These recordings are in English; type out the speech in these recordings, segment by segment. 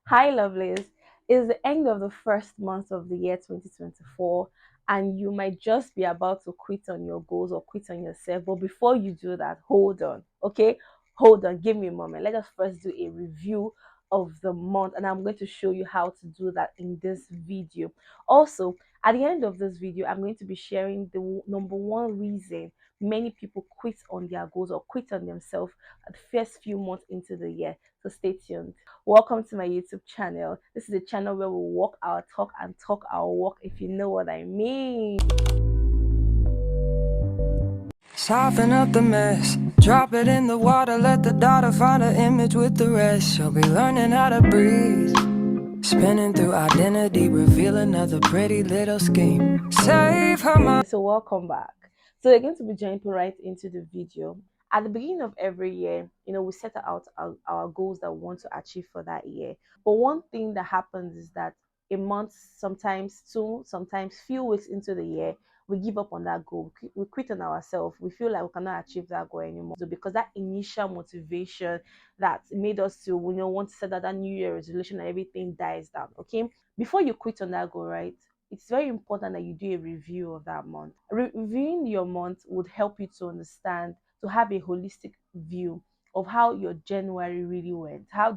Hi, lovelies. It's the end of the first month of the year 2024, and you might just be about to quit on your goals or quit on yourself. But before you do that, hold on, okay? Hold on, give me a moment. Let us first do a review of the month, and I'm going to show you how to do that in this video. Also, at the end of this video, I'm going to be sharing the number one reason many people quit on their goals or quit on themselves at the first few months into the year. So stay tuned. Welcome to my YouTube channel. This is a channel where we walk our talk and talk our walk, if you know what I mean. Soften up the mess, drop it in the water, let the daughter find her image with the rest. She'll be learning how to breathe, spinning through identity, reveal another pretty little scheme. Save her mind. So welcome back. So we're going to be jumping right into the video. At the beginning of every year, we set out our goals that we want to achieve for that year. But one thing that happens is that a month, sometimes two, sometimes few weeks into the year, we give up on that goal. We quit on ourselves. We feel like we cannot achieve that goal anymore. So because that initial motivation that made us to want to set that New Year resolution and everything dies down. Okay, before you quit on that goal, right? It's very important that you do a review of that month. Reviewing your month would help you to understand, to have a holistic view of how your January really went, how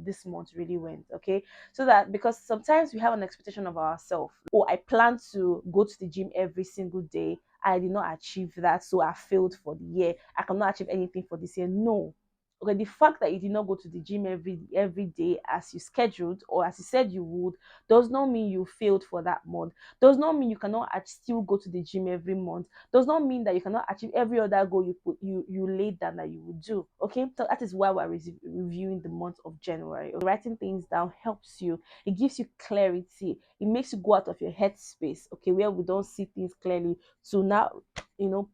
this month really went. Okay, so that because sometimes we have an expectation of ourselves. Oh, I plan to go to the gym every single day. I did not achieve that, so I failed for the year. I cannot achieve anything for this year. No, okay, the fact that you did not go to the gym every day as you scheduled or as you said you would does not mean you failed for that month, does not mean you cannot still go to the gym every month, does not mean that you cannot achieve every other goal you laid down that you would do. Okay, so that is why we're reviewing the month of January. Okay? Writing things down helps you, it gives you clarity, it makes you go out of your headspace, okay, where we don't see things clearly, to now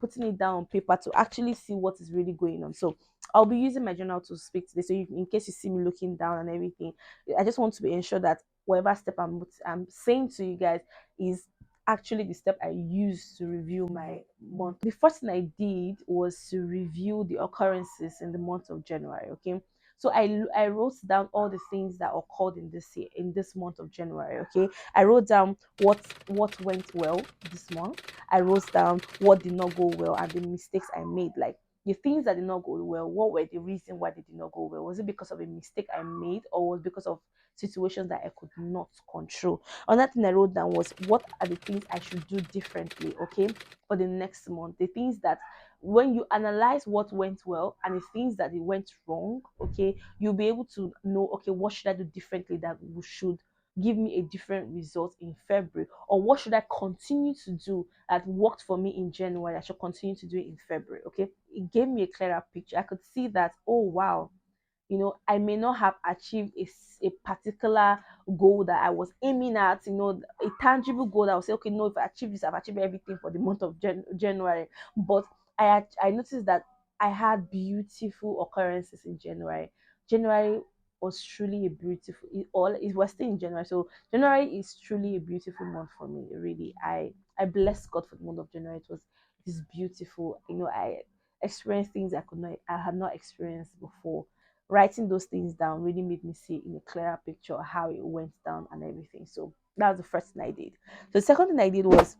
putting it down on paper to actually see what is really going on. So I'll be using my journal to speak today. So in case you see me looking down and everything, I just want to be ensure that whatever step I'm saying to you guys is actually the step I used to review my month. The first thing I did was to review the occurrences in the month of January. Okay. So I wrote down all the things that occurred in this year, in this month of January. Okay. I wrote down what went well this month. I wrote down what did not go well and the mistakes I made. Like the things that did not go well, what were the reason why they did not go well? Was it because of a mistake I made, or was it because of situations that I could not control? Another thing I wrote down was what are the things I should do differently, okay, for the next month. The things that when you analyze what went well and the things that it went wrong, okay, you'll be able to know, okay, what should I do differently that should give me a different result in February, or what should I continue to do that worked for me in January, I should continue to do it in February. Okay, it gave me a clearer picture. I could see that, oh wow, I may not have achieved a particular goal that I was aiming at, a tangible goal that I would say, okay, no, if I achieve this, I've achieved everything for the month of January. But I noticed that I had beautiful occurrences in January. January was truly a beautiful, it was still in January. So January is truly a beautiful month for me, really. I bless God for the month of January. It is beautiful. I experienced things I had not experienced before. Writing those things down really made me see in a clearer picture how it went down and everything. So that was the first thing I did. So the second thing I did was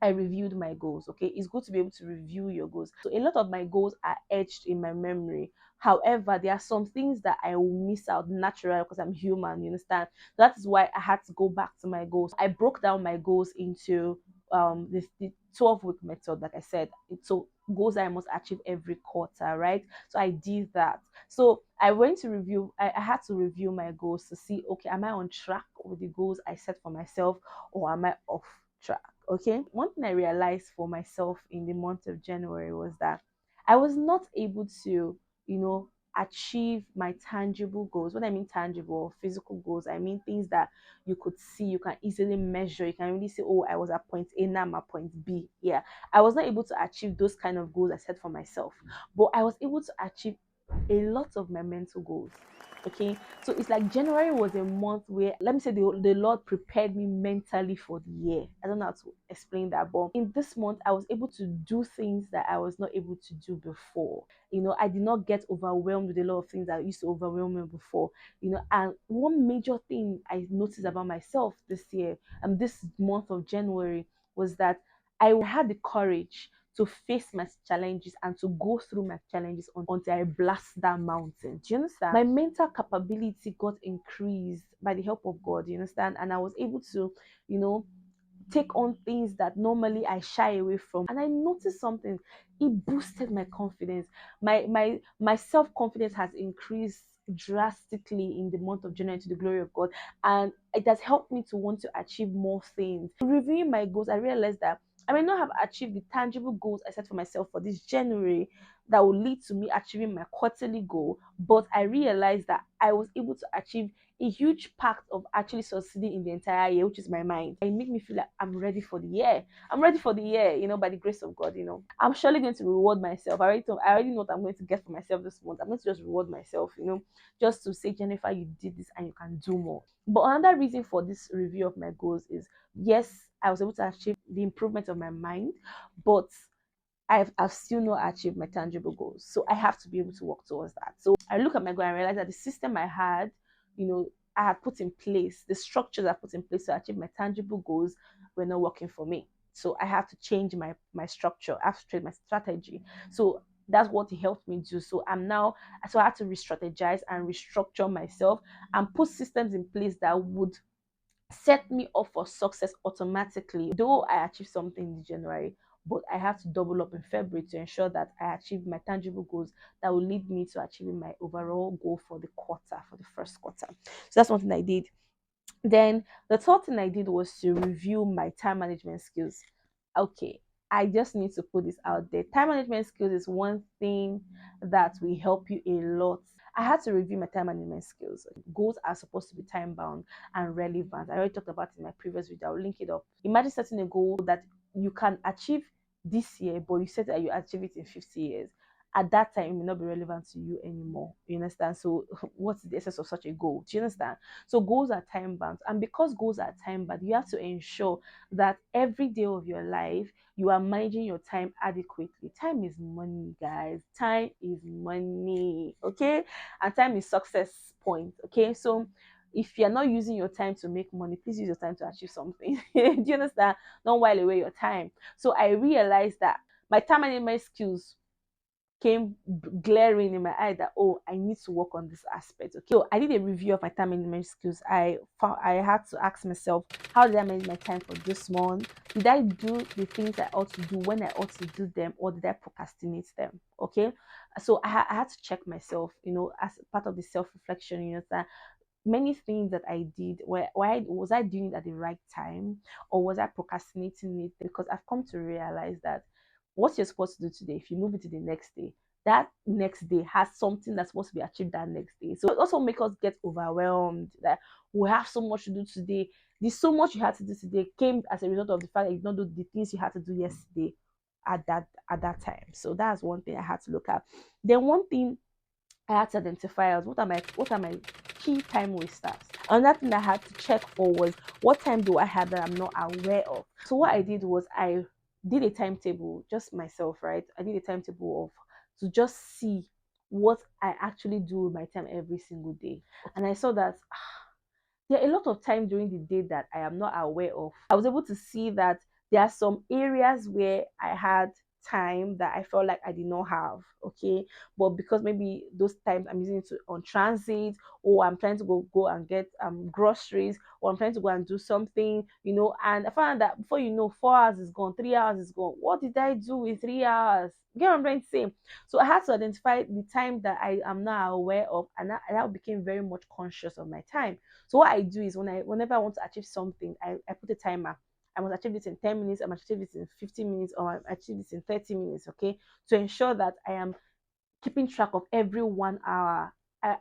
I reviewed my goals. Okay, it's good to be able to review your goals. So a lot of my goals are etched in my memory. However, there are some things that I will miss out naturally because I'm human. You understand? So that is why I had to go back to my goals. I broke down my goals into the 12-week method, like I said. So goals I must achieve every quarter, right? So I did that. So I went to review. I had to review my goals to see, okay, am I on track with the goals I set for myself, or am I off track? Okay, one thing I realized for myself in the month of January was that I was not able to, achieve my tangible goals. When I mean tangible or physical goals, I mean things that you could see, you can easily measure. You can really say, oh, I was at point A, now I'm at point B. Yeah, I was not able to achieve those kind of goals I set for myself, but I was able to achieve a lot of my mental goals. Okay, so it's like January was a month where, let me say, the Lord prepared me mentally for the year. I don't know how to explain that, but in this month I was able to do things that I was not able to do before. I did not get overwhelmed with a lot of things that used to overwhelm me before. And one major thing I noticed about myself this year and this month of January was that I had the courage to face my challenges and to go through my challenges until I blast that mountain. Do you understand? My mental capability got increased by the help of God, you understand? And I was able to, you know, take on things that normally I shy away from. And I noticed something. It boosted my confidence. My self-confidence has increased drastically in the month of January, to the glory of God. And it has helped me to want to achieve more things. Reviewing my goals, I realized that I may not have achieved the tangible goals I set for myself for this January that will lead to me achieving my quarterly goal, but I realized that I was able to achieve a huge part of actually succeeding in the entire year, which is my mind. It made me feel like I'm ready for the year. I'm ready for the year, by the grace of God. I'm surely going to reward myself. I already know what I'm going to get for myself this month. I'm going to just reward myself, just to say, Jennifer, you did this and you can do more. But another reason for this review of my goals is, yes, I was able to achieve the improvement of my mind, but I've still not achieved my tangible goals. So I have to be able to work towards that. So I look at my goal and realize that the system I had, I had put in place, the structures I put in place to achieve my tangible goals were not working for me. So I have to change my structure. I have to change my strategy. So that's what it helped me do. So I had to re-strategize and restructure myself and put systems in place that would set me up for success automatically. Though I achieved something in January, but I have to double up in February to ensure that I achieve my tangible goals that will lead me to achieving my overall goal for the quarter, for the first quarter. So that's one thing I did. Then the third thing I did was to review my time management skills. Okay, I just need to put this out there. Time management skills is one thing that will help you a lot. I had to review my time management skills. Goals are supposed to be time bound and relevant. I already talked about it in my previous video. I'll link it up. Imagine setting a goal that you can achieve this year, but you said that you achieve it in 50 years. At that time, it may not be relevant to you anymore. You understand? So, what's the essence of such a goal? Do you understand? So goals are time bound, and because goals are time bound, you have to ensure that every day of your life you are managing your time adequately. Time is money, guys. Time is money, okay? And time is success point, okay? So if you're not using your time to make money, please use your time to achieve something. Do you understand? Don't while away your time. So I realized that my time management skills came glaring in my eye that, oh, I need to work on this aspect. Okay, so I did a review of my time management skills. I had to ask myself, how did I manage my time for this month? Did I do the things I ought to do when I ought to do them, or did I procrastinate them? Okay, so I had to check myself, as part of the self-reflection, that many things that I did, why was I doing it at the right time, or was I procrastinating it? Because I've come to realize that what you're supposed to do today, if you move it to the next day, that next day has something that's supposed to be achieved that next day. So it also makes us get overwhelmed that we have so much to do today. There's so much you had to do today came as a result of the fact that you don't do the things you had to do yesterday at that time. So that's one thing I had to look at. Then one thing I had to identify as what are my key time wasters. Another thing I had to check for was, what time do I have that I'm not aware of? So what I did was, I did a timetable, just myself, right? I did a timetable of, to just see what I actually do with my time every single day. And I saw that there are a lot of time during the day that I am not aware of. I was able to see that there are some areas where I had time that I felt like I did not have. Okay, but because maybe those times I'm using it on transit, or I'm trying to go and get groceries, or I'm trying to go and do something, and I found that before you know, 4 hours is gone, 3 hours is gone. What did I do with 3 hours? Get what I'm trying to say? So I had to identify the time that I am not aware of, and that became very much conscious of my time. So what I do is, whenever I want to achieve something, I put a timer. I must achieve this in 10 minutes, I must achieve this in 15 minutes, or I must achieve this in 30 minutes, okay? To ensure that I am keeping track of every 1 hour.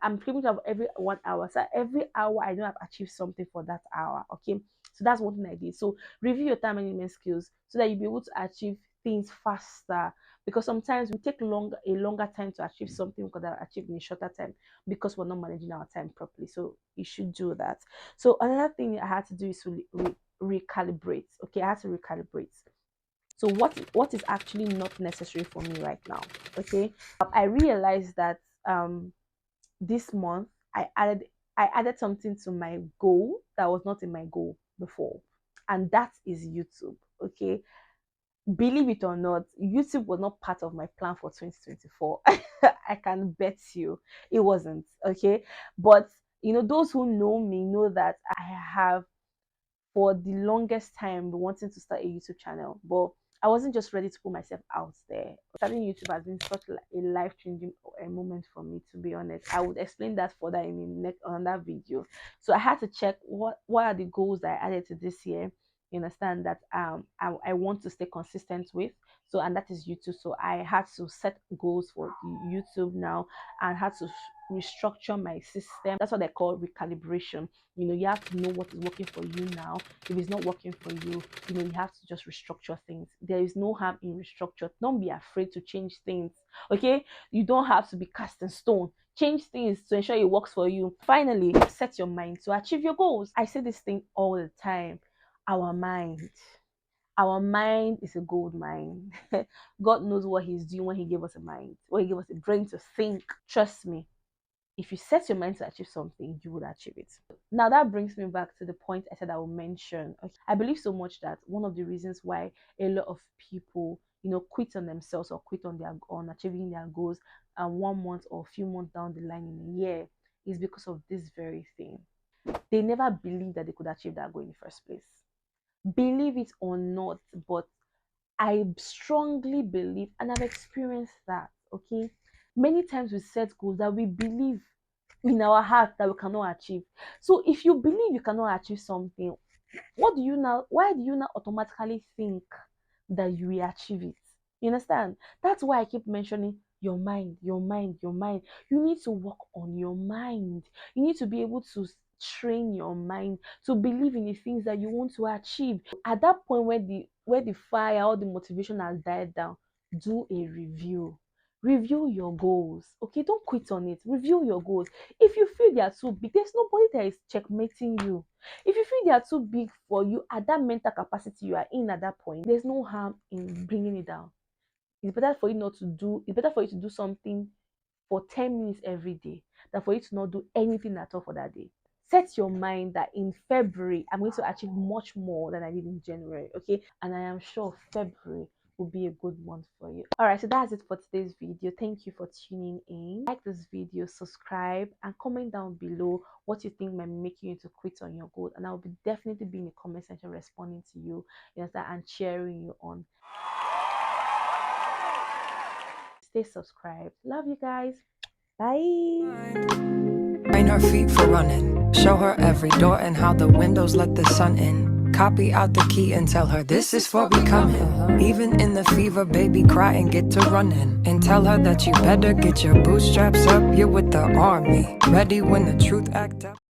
I'm keeping track of every 1 hour. So every hour I know I've achieved something for that hour, okay? So that's one thing I did. So review your time management skills so that you'll be able to achieve things faster, because sometimes we take a longer time to achieve something we could have achieved in a shorter time because we're not managing our time properly. So you should do that. So another thing I had to do is to recalibrate. Okay, I had to recalibrate. So what is actually not necessary for me right now? Okay, I realized that this month I added something to my goal that was not in my goal before, and that is YouTube. Okay, believe it or not, YouTube was not part of my plan for 2024. I can bet you it wasn't. Okay, but those who know me know that I have for the longest time wanting to start a YouTube channel, but I wasn't just ready to put myself out there. Starting YouTube has been such a life changing moment for me, to be honest. I would explain that further in the next on that video. So I had to check what are the goals that I added to this year. You understand that I want to stay consistent with, so, and that is YouTube. So I had to set goals for the YouTube now and had to restructure my system. That's what they call recalibration. You have to know what is working for you now. If it's not working for you, you have to just restructure things. There is no harm in restructure. Don't be afraid to change things. Okay, you don't have to be cast in stone. Change things to ensure it works for you. Finally, set your mind to achieve your goals. I say this thing all the time. Our mind is a gold mine. God knows what he's doing when he gave us a mind, when he gave us a brain to think. Trust me, if you set your mind to achieve something, you would achieve it. Now that brings me back to the point I said I will mention. Okay. I believe so much that one of the reasons why a lot of people, quit on themselves or quit on achieving their goals, and 1 month or a few months down the line in a year, is because of this very thing. They never believed that they could achieve that goal in the first place. Believe it or not, but I strongly believe, and I've experienced that, okay? Many times we set goals that we believe in our heart that we cannot achieve. So if you believe you cannot achieve something, why do you now automatically think that you will achieve it? You understand? That's why I keep mentioning your mind, your mind, your mind. You need to work on your mind. You need to be able to train your mind to believe in the things that you want to achieve. At that point where the fire or the motivation has died down, do a review. Review your goals. Okay, don't quit on it. Review your goals. If you feel they are too big, there's nobody that is checkmating you. If you feel they are too big for you at that mental capacity you are in at that point, there's no harm in bringing it down. It's better for you to do something for 10 minutes every day than for you to not do anything at all for that day. Set your mind that in February I'm going to achieve much more than I did in January. Okay, and I am sure February will be a good month for you. All right, so that's it for today's video. Thank you for tuning in. Like this video, subscribe, and comment down below what you think might be making you to quit on your goal, and I'll be definitely be in the comment section responding to you, and cheering you on. Stay subscribed. Love you guys. Bye. Train her feet for running. Show her every door and how the windows let the sun in. Copy out the key and tell her this is for becoming. Even in the fever, baby, cry and get to running. And tell her that you better get your bootstraps up. You're with the army, ready when the truth act up.